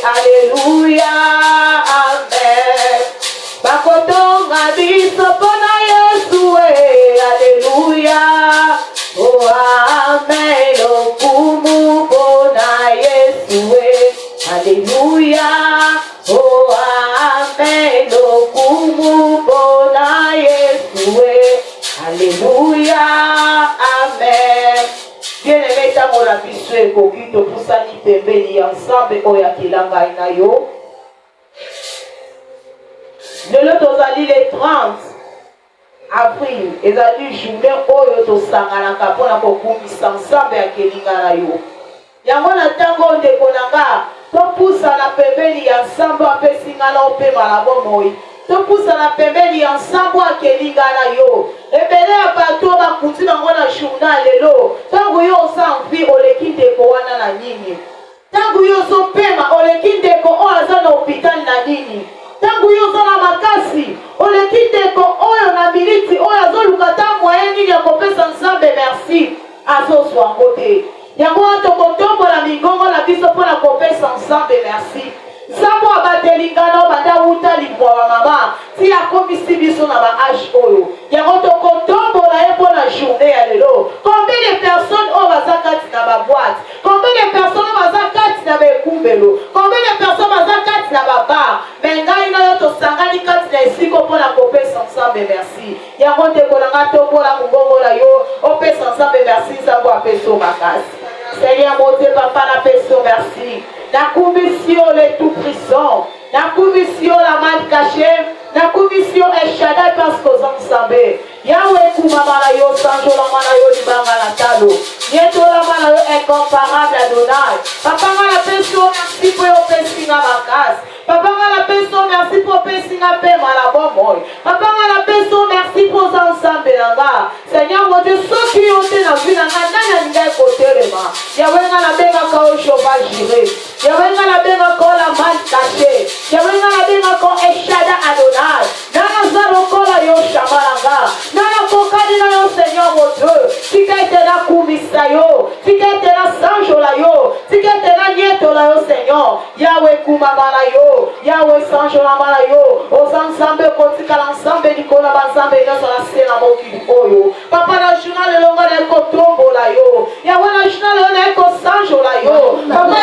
Alléluia, Amen. Bakotonga biso pona Yesu, Alléluia, oh Amen. Lokumu pona Yesu, Alléluia, oh Amen. Lokumu pona Yesu, Alléluia, Amen. Bien-aimé, tango na biso ekoki topusani pembeni ya nzambe oyo akilanga na yo. Lelo tozali le 30 avril, ezali journée oyo tosanganaka mpona kokumisa nzambe akelinga na yo. Yango na ntango ndeko na nga topusana pembeni ya nzambe apesi nga na opema na bomoi. Topusana pembeni ya nzambe akelinga na yo. Ebele ya bato bakuti bango na journal lelo. Tango yo oza mvi oleki ndeko wana na nini. Tango yo ozopema oleki ndeko oyo aza na hôpital na nini. Tango yo oza na makasi oleki ndeko oyo na militi oyo azoluka ta moyen nini ya kopesa nzambe merci azozwa ngo te. Yango tokotombola mingongo na biso mpona kopesa nzambe merci. Nzambe abatelingana banda wuta libwa wa mama ti akomisi biso na ba age oyo. Yango tokotombola ye mpona journée ya lelo. Combien de personnes oyo baza kati na ba boîte? Combien de personnes oyo baza kati na bekumbelo? Combien de personnes baza kati na ba bar? Mais ngai na yo tosangani kati na esiko mpona kopesa nzambe merci. Yango ndeko na nga tombola mongongo na yo opesa nzambe merci nzambe apeso makasi. Seigneur mon Dieu, papa na peso merci. La commission les tout puissants, la commission la main cachée, la commission est Shaddai parce qu'aux ensemble. Yahweh kumamala yo sanjo la mana yo libanga la talo. Nieto la mana yo incomparable Adonai. Papa la peso merci pour yo pesinga makas. Papa la peso merci pour pesinga pema la bomboy. Papa la peso merci pour ensemble nanga. Seigneur mon Dieu, ceux qui ont été dans vie nanga nana ngai kotelema. Yahweh na benga ka o Jehovah Jireh. Yahweh na benga ko la main cachée. Yahweh na benga ko Eshada Adonai. Nana zaro ko la yo shamaranga. Nana kokadi na yo Seigneur mon Dieu. Tika etela kumisa yo. Tika etela sanjo la yo. Tika etela nieto la yo Seigneur. Yahweh kumamala yo. Yahweh sanjo la mala yo. Ozanzambe kotika l'ensemble dikola banzambe nyoso la sena mokili oyo. Papa na journal le longa de kotombo la yo. Yahweh na journal le ko sanjo la yo. Papa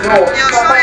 no papa